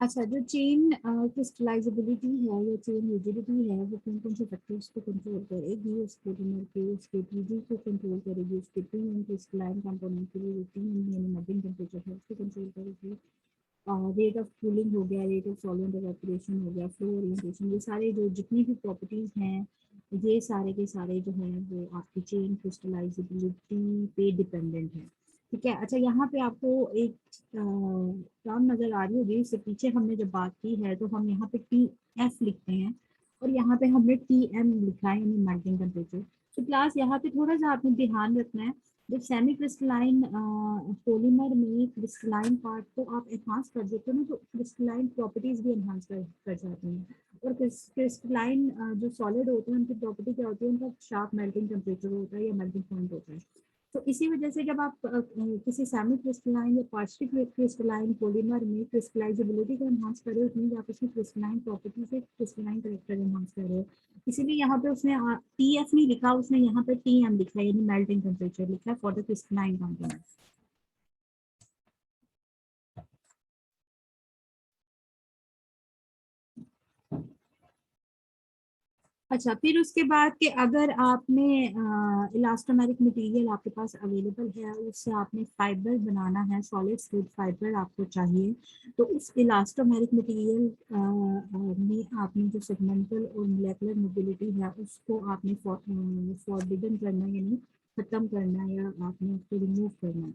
अच्छा, जो चेन क्रिस्टलाइजेबिलिटी है या चेन रिजिडिटी है वो कौन कौन से फैक्टर्स को कंट्रोल करेगी? उस पॉलीमर के उसके पीजी को कंट्रोल करेगी, उसके टीएम क्रिस्टलाइन कंपोनेंट के लिए जो टीएम यानी मेल्टिंग टेम्परेचर है उसको कंट्रोल करेगी। रेट ऑफ कूलिंग हो गया, रेट ऑफ सॉल्वेंट इवेपोरेशन हो गया, फ्लो ओरिएंटेशन, ये सारे जो जितनी भी प्रॉपर्टीज हैं ये सारे के सारे जो है वो आपकी चेन क्रिस्टलाइजेबिलिटी पे डिपेंडेंट है। ठीक है। अच्छा, यहाँ पे आपको एक टर्म नजर आ रही होगी, इससे पीछे हमने जब बात की है तो हम यहाँ पे टी एफ लिखते हैं और यहाँ पे हमने टी एम लिखा है यानी मेल्टिंग टेम्परेचर। तो क्लास यहाँ पे थोड़ा सा आपने ध्यान रखना है, जब सेमी क्रिस्टलाइन पॉलीमर में क्रिस्टलाइन पार्ट को आप एनहांस कर देते हो ना तो क्रिस्टलाइन प्रॉपर्टीज भी एनहांस कर जाती हैं। और क्रिस्टलाइन जो सॉलिड होते हैं उनकी प्रॉपर्टी क्या होती है, उनका शार्प मेल्टिंग टेम्परेचर होता है या मेल्टिंग पॉइंट होता है। तो इसी वजह से जब आप किसी सेमी क्रिस्टलाइन या पार्शियल क्रिस्टलाइन पॉलीमर में क्रिस्टलाइजेबिलिटी को एनहांस कर रहे हो, मींस आप उसकी क्रिस्टलाइन प्रॉपर्टी से क्रिस्टलाइन करेक्टर एनहांस कर रहे हो। इसीलिए यहाँ पे उसने टी एफ नहीं लिखा, उसने यहाँ पे टी एम लिखा है यानी मेल्टिंग टेम्परेचर लिखा है फॉर द क्रिस्टलाइन कंपोनेंट। अच्छा, फिर उसके बाद के अगर आपने इलास्टोमेरिक मटेरियल आपके पास अवेलेबल है, उससे आपने फाइबर बनाना है, सॉलिड स्टेट फाइबर आपको चाहिए, तो उस इलास्टोमेरिक मटेरियल में आपने जो सेगमेंटल और मोलेकुलर मोबिलिटी है उसको आपने फॉरबिडन करना यानी खत्म करना या आपने उसको रिमूव करना है।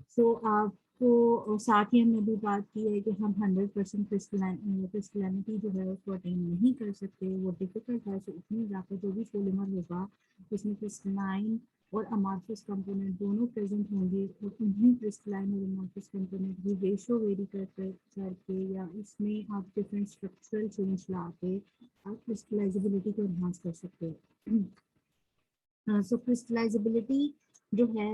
सो आप तो साथ ही हमने भी बात की है कि हम 100% क्रिस्टलिनिटी जो है उसको अटेन नहीं कर सकते, वो डिफिकल्ट है। सो इतनी ज़्यादा जो भी पॉलीमर होगा उसमें क्रिस्टलाइन और अमार्फस कंपोनेंट दोनों प्रेजेंट होंगे और उन्हीं क्रिस्टलाइन और अमार्फस कंपोनेंट की रेशो वेरी करके या इसमें आप डिफरेंट स्ट्रक्चरल चेंज ला के आप क्रिस्टलाइजेबिलिटी को एनहांस कर सकते हो। सो क्रिस्टलाइजेबिलिटी जो है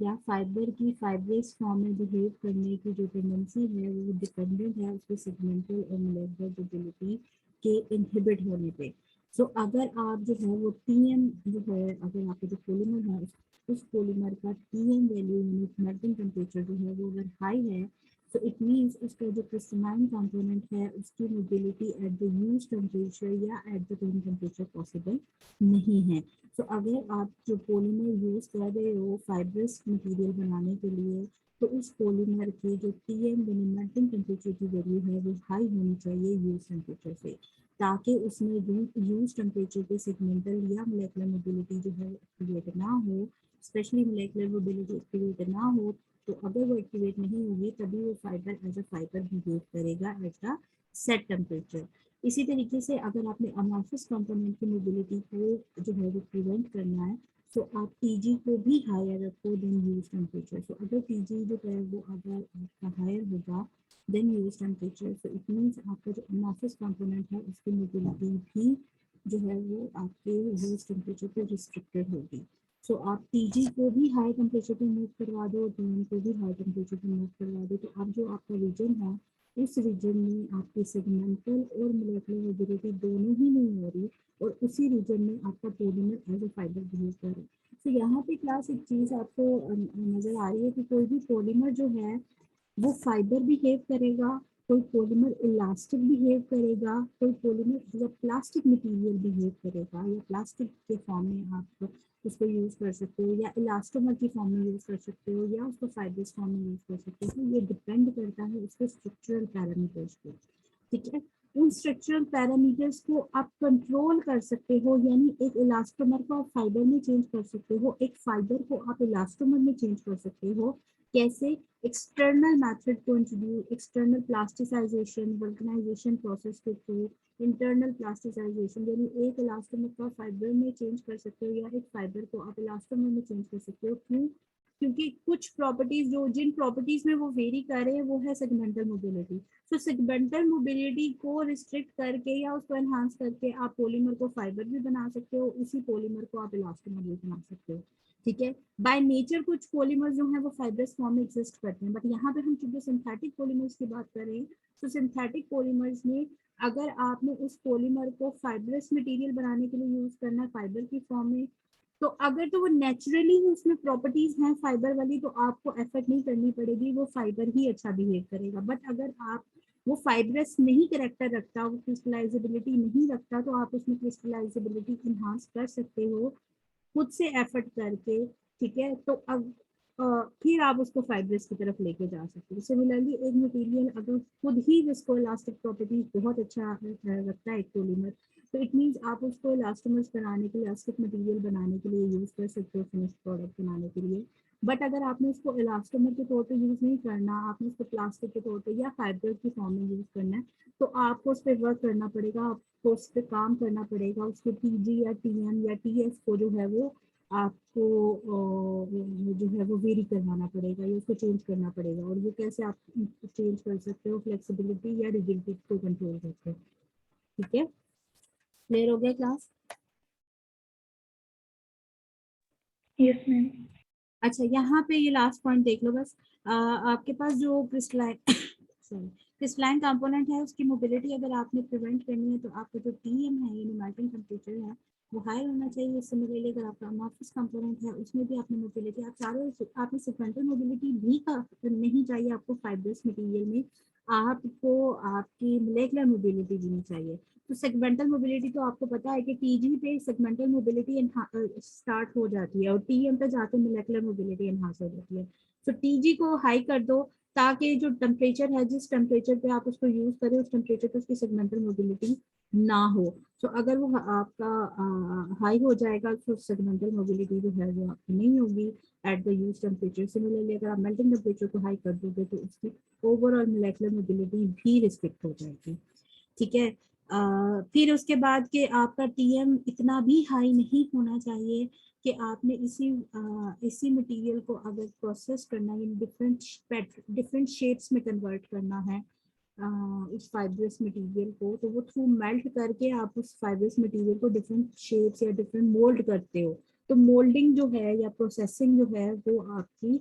या फाइबर की फाइब्रस फॉर्म में बिहेव करने की जो टेंडेंसी है वो डिपेंडेंट है उसके सेगमेंटल और मोलेकुलर एबिलिटी के इनहिबिट होने पे। सो अगर आप जो है वो टीएम जो है, अगर आपका जो पॉलीमर है उस पॉलीमर का टीएम वैल्यू यानी मेल्टिंग टेम्परेचर जो है वो अगर हाई है तो इट मीन्स उसका जो क्रिस्टलाइन कंपोनेंट है उसकी mobility at the use temperature या at the room temperature possible नहीं है। तो अगर आप जो पॉलीमर यूज कर रहे हो फाइब्रस मटेरियल बनाने के लिए तो उस पॉलीमर की जो टीएम मेल्टिंग टेम्परेचर की वैल्यू है वो हाई होनी चाहिए यूज टेम्परेचर से, ताकि उसमें यूज टेम्परेचर पे सेगमेंटल या मोलेकुलर मोबिलिटी जो है एक्टिवेट ना हो, स्पेशली मोलेकुलर मोबिलिटी एक्टिवेट ना हो। तो अगर वो एक्टिवेट नहीं होगी तभी वो fibre as a fibre behave करेगा एट द सेट टेम्परेचर। इसी तरीके से अगर आपने अमार्फस कंपोनेंट की मोबिलिटी को जो है वो प्रिवेंट करना है तो आप टीजी को भी हायर रखो देन यूज टेम्परेचर। सो अगर टीजी जो है वो अगर आपका हायर होगा then use temperature, so it means आपका जो अमार्फस कंपोनेंट है उसकी मोबिलिटी भी जो है वो आपके यूज टेम्परेचर पे रिस्ट्रिक्टेड होगी। सो आप टीजी को भी हाई टेम्परेचर पे मूव करवा दो, टीएम को भी हाई टेम्परेचर पे मूव करवा दो, तो अब जो आपका रीजन है उस रीजन में आपकी सेगमेंटल और मोलेकुलर मोबिलिटी दोनों ही नहीं हो रही और उसी रीजन में आपका polymer as a fibre behave कर रहा है। तो यहाँ पे क्लास एक चीज आपको नजर आ रही है कि कोई भी पॉलीमर जो है वो फाइबर बिहेव करेगा, कोई पॉलीमर इलास्टिक बिहेव करेगा, कोई पॉलीमर या प्लास्टिक मटेरियल बिहेव करेगा या प्लास्टिक के फॉर्म में आप उसको यूज कर सकते हो या इलास्टोमर की फॉर्म में यूज कर सकते हो या उसको फाइबर्स फॉर्म में यूज कर सकते हो। तो ये डिपेंड करता है उसके स्ट्रक्चरल पैरामीटर्स पे। ठीक है। उन स्ट्रक्चरल पैरामीटर्स को आप कंट्रोल कर सकते हो, यानी एक इलास्टोमर को आप फाइबर में चेंज कर सकते हो, एक फाइबर को आप इलास्टोमर में चेंज कर सकते हो। कैसे? एक्सटर्नल मेथड को इंट्रोड्यूस, एक्सटर्नल प्लास्टिसाइजेशन वल्कनाइजेशन प्रोसेस के थ्रू, इंटरनल प्लास्टिसाइजेशन यानी एक इलास्टोमर को फाइबर में चेंज कर सकते हो या एक फाइबर को आप इलास्टोमर में चेंज कर सकते हो। क्यों? क्योंकि कुछ प्रॉपर्टीज जो जिन प्रॉपर्टीज में वो वेरी कर रहे हैं वो है सेगमेंटल मोबिलिटी। तो सेगमेंटल मोबिलिटी को रिस्ट्रिक्ट करके या उसको एनहांस करके आप पॉलीमर को फाइबर भी बना सकते हो, उसी पॉलीमर को आप इलास्टोमर भी बना सकते हो। ठीक है। बाय नेचर कुछ पॉलीमर जो है वो फाइब्रस फॉर्म में एग्जिस्ट करते हैं, बट यहाँ पे हम चूंकि सिंथेटिक पॉलीमर्स की बात कर रहे हैं तो सिंथेटिक पॉलीमर्स में अगर आपने उस पॉलीमर को फाइब्रस मटेरियल बनाने के लिए यूज करना है फाइबर की फॉर्म में, तो अगर तो वो नेचुरली उसमें प्रॉपर्टीज हैं फाइबर वाली तो आपको एफर्ट नहीं करनी पड़ेगी, वो फाइबर ही अच्छा बिहेव करेगा। बट अगर आप वो फाइब्रस नहीं करेक्टर रखता, वो क्रिस्टलाइजेबिलिटी नहीं रखता, तो आप उसमें क्रिस्टलाइजेबिलिटी इन्हांस कर सकते हो खुद से एफर्ट करके, ठीक है। तो अब फिर आप उसको फाइब्रस की तरफ लेके जा सकते हो। सिमिलरली एक मटेरियल अगर खुद ही जिसको इलास्टिक प्रॉपर्टीज बहुत अच्छा रखता है एक पॉलीमर, तो इट मीन्स आप उसको इलास्टोमर्स बनाने के लिए, इलास्टिक मटेरियल बनाने के लिए यूज कर सकते हो, फिनिश प्रोडक्ट बनाने के लिए। बट अगर आपने उसको इलास्टोमर के तौर पे यूज नहीं करना, आपने उसको प्लास्टिक के तौर पे या फाइबर की फॉर्म में यूज करना है, तो आपको उस पर वर्क करना पड़ेगा, आपको उस पर काम करना पड़ेगा। उसको टीजी या टीएम या टीएस को जो है वो आपको जो है वो वेरी करवाना पड़ेगा या उसको चेंज करना पड़ेगा। और ये कैसे आप चेंज कर सकते हो, फ्लेक्सिबिलिटी या रिजिडिटी को कंट्रोल करके। ठीक है, क्लियर हो गया क्लास? Yes ma'am. अच्छा, यहाँ पे ये लास्ट पॉइंट देख लो बस। आपके पास जो क्रिस्टलाइन सॉरी क्रिस्टलाइन कंपोनेंट है, उसकी मोबिलिटी अगर आपने प्रिवेंट करनी है, तो आपका जो टीएम है यानी मेल्टिंग टेम्परेचर है वो हाई होना चाहिए। सिमिलरली अगर आपका अमॉर्फस कंपोनेंट है, उसमें भी आपने मोबिलिटी, आप चारों आपने सेगमेंटल मोबिलिटी भी नहीं चाहिए आपको फाइब्रस मटेरियल में, आपको आपकी मोलेकुलर मोबिलिटी भी नहीं चाहिए। तो सेगमेंटल मोबिलिटी तो आपको पता है कि टीजी पे सेगमेंटल मोबिलिटी स्टार्ट हो जाती है और टीएम पे जाके मोलेकुलर मोबिलिटी एनहांस हो जाती है। तो टीजी को हाई कर दो ताकि जो टेम्परेचर है, जिस टेम्परेचर पे आप उसको यूज करें, उस टेम्परेचर पे उसकी सेगमेंटल मोबिलिटी ना हो। तो अगर वो आपका हाई हो जाएगा तो सेगमेंटल मोबिलिटी जो है वो आपकी नहीं होगी eight the use temperature. Similarly अगर आप मेल्टिंग टेम्परेचर को हाई कर दोगे तो उसकी ओवरऑल मोलेकुलर मोबिलिटी भी रिस्ट्रिक्ट हो जाएगी। ठीक है, फिर उसके बाद के आपका टीएम इतना भी हाई नहीं होना चाहिए कि आपने इसी मटेरियल को अगर प्रोसेस करना है, डिफरेंट शेप्स में कन्वर्ट करना है उस फाइब्रस मटेरियल को, तो वो थ्रू मेल्ट करके आप उस फाइब्रस मटेरियल को डिफरेंट शेप्स या डिफरेंट मोल्ड करते हो। तो मोल्डिंग जो है या प्रोसेसिंग जो है वो आपकी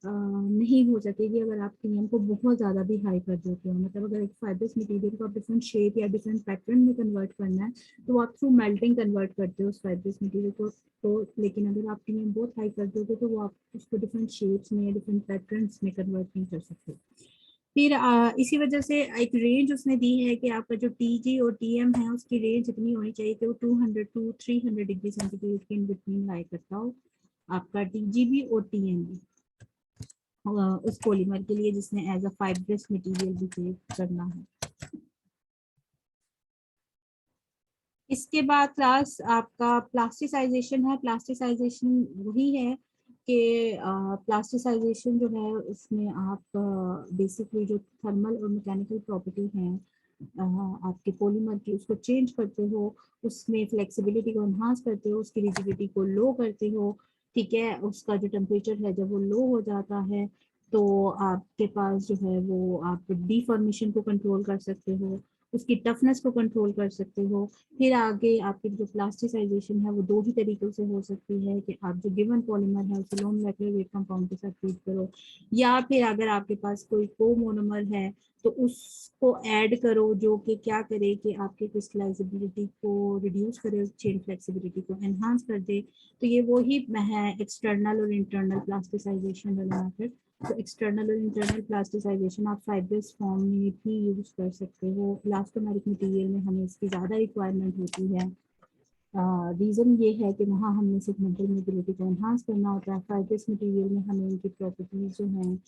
नहीं हो सकेगी अगर आप टीएम को बहुत ज़्यादा भी हाई कर देते हो। मतलब अगर एक फाइब्रस मटेरियल को आप डिफरेंट शेप या डिफरेंट पैटर्न में कन्वर्ट करना है, तो आप थ्रू मेल्टिंग कन्वर्ट करते हो उस फाइब्रस मटेरियल को। तो लेकिन अगर आप टीएम बहुत हाई कर दोगे तो वो आप उसको डिफरेंट शेप्स में, डिफरेंट पैटर्न्स में कन्वर्ट नहीं कर सकते। फिर इसी वजह से एक रेंज उसने दी है कि आपका जो टीजी और टीएम है उसकी रेंज इतनी होनी चाहिए कि वो 200 टू 300 डिग्री सेंटीग्रेड के इन बिटवीन लाई करता हो आपका टीजी भी और टीएम भी उस पॉलीमर के लिए जिसने as a fibrous material behave करना है। इसके बाद क्लास आपका प्लास्टिसाइजेशन है। प्लास्टिसाइजेशन वही है कि प्लास्टिसाइजेशन जो है उसमें आप बेसिकली जो थर्मल और मैकेनिकल प्रॉपर्टी हैं आपके पॉलीमर की, उसको चेंज करते हो, उसमें फ्लेक्सिबिलिटी को एनहांस करते हो, उसकी रिजिडिटी को लो करते हो। ठीक है, उसका जो टेम्परेचर है जब वो लो हो जाता है तो आपके पास जो है वो आप डीफॉर्मेशन को कंट्रोल कर सकते हो, उसकी टफनेस को कंट्रोल कर सकते हो। फिर आगे आपकी जो प्लास्टिसाइजेशन है वो दो ही तरीकों से हो सकती है कि आप जो गिवन पॉलीमर है उसे लोन मोलेकुलर वेट कंपाउंड के साथ ट्रीट करो, या फिर अगर आपके पास कोई कोमोनोमर है तो उसको ऐड करो जो कि क्या करे कि आपके क्रिस्टलाइजेबिलिटी को रिड्यूस करे, चेन फ्लेक्सिबिलिटी को एनहांस कर दे। तो ये वो ही है एक्सटर्नल और इंटरनल प्लास्टिसाइजेशन वाला मेथड। तो एक्सटर्नल और इंटरनल प्लास्टिसाइजेशन आप फाइब्रस फॉर्म में भी यूज कर सकते हो। इलास्टोमेरिक मटेरियल में हमें इसकी ज़्यादा रिक्वायरमेंट होती है। रीज़न ये है कि वहाँ हमने सेगमेंटल मोबिलिटी को एनहांस करना होता है। फाइब्रस मटेरियल में हमें इनकी प्रॉपर्टीज जो हैं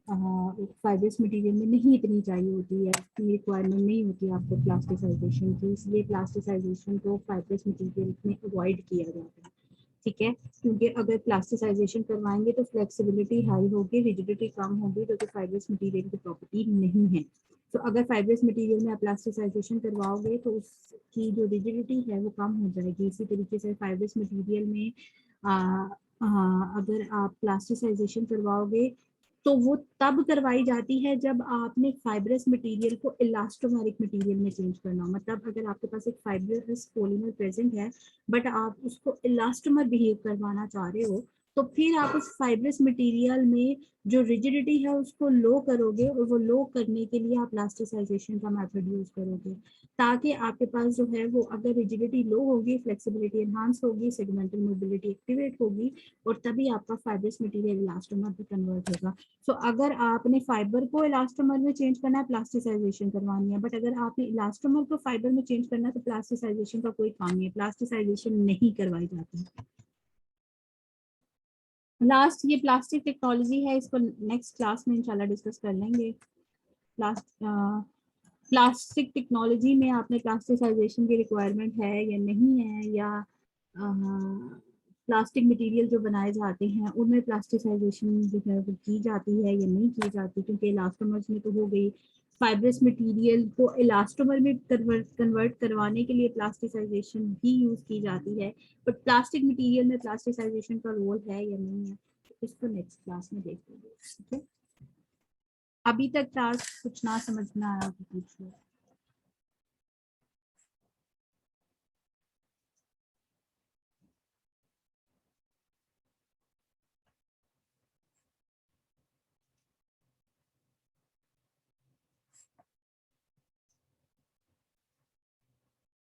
फाइब्रस मटेरियल में नहीं इतनी चाहिए होती है, इतनी रिक्वायरमेंट नहीं होती है आपको प्लास्टिसाइजेशन की, इसलिए प्लास्टिसाइजेशन को फाइब्रस मटेरियल में अवॉइड किया जाता है। ठीक है, क्योंकि अगर प्लास्टिसाइजेशन करवाएंगे तो फ्लेक्सिबिलिटी हाई होगी, रिजिडिटी कम होगी, जो कि फाइब्रस मटेरियल की प्रॉपर्टी नहीं है। तो अगर फाइब्रस मटेरियल में आप प्लास्टिसाइजेशन करवाओगे तो उसकी जो रिजिडिटी है वो कम हो जाएगी। इसी तरीके से फाइब्रस मटेरियल में आ, अगर आप प्लास्टिसाइजेशन करवाओगे तो वो तब करवाई जाती है जब आपने फाइब्रस मटेरियल को इलास्टोमेरिक मटेरियल में चेंज करना हो। मतलब अगर आपके पास एक फाइब्रस पॉलीमर प्रेजेंट है बट आप उसको इलास्टोमर बिहेव करवाना चाह रहे हो, तो फिर आप उस फाइब्रस मटेरियल में जो रिजिडिटी है उसको लो करोगे, और वो लो करने के लिए आप प्लास्टिसाइजेशन का मेथड यूज करोगे, ताकि आपके पास जो है वो अगर रिजिडिटी लो होगी, फ्लेक्सिबिलिटी एनहांस होगी, सेगमेंटल मोबिलिटी एक्टिवेट होगी, और तभी आपका फाइब्रस मटेरियल इलास्टोमर में कन्वर्ट होगा। सो अगर आपने फाइबर को इलास्टोमर में चेंज करना है, प्लास्टिसाइजेशन करवानी है, बट अगर आपने इलास्टोमर को फाइबर में चेंज करना है तो प्लास्टिसाइजेशन का कोई काम नहीं है, प्लास्टिसाइजेशन नहीं करवाई जाती। लास्ट ये प्लास्टिक टेक्नोलॉजी है, इसको नेक्स्ट क्लास में इंशाल्लाह डिस्कस कर लेंगे। प्लास्टिक टेक्नोलॉजी में आपने प्लास्टिसाइजेशन की रिक्वायरमेंट है या नहीं है, या प्लास्टिक मटेरियल जो बनाए जाते हैं उनमें प्लास्टिसाइजेशन जो है वो की जाती है या नहीं की जाती, क्योंकि इलास्टोमर्स में तो हो गई, फाइब्रस मटेरियल को इलास्टोमर में कन्वर्ट करवाने के लिए प्लास्टिसाइजेशन भी यूज की जाती है, बट प्लास्टिक मटेरियल में प्लास्टिसाइजेशन का रोल है या नहीं है, तो इसको नेक्स्ट क्लास में देखेंगे। ठीक है, अभी तक क्लास कुछ ना समझ में आया तो पूछ लो।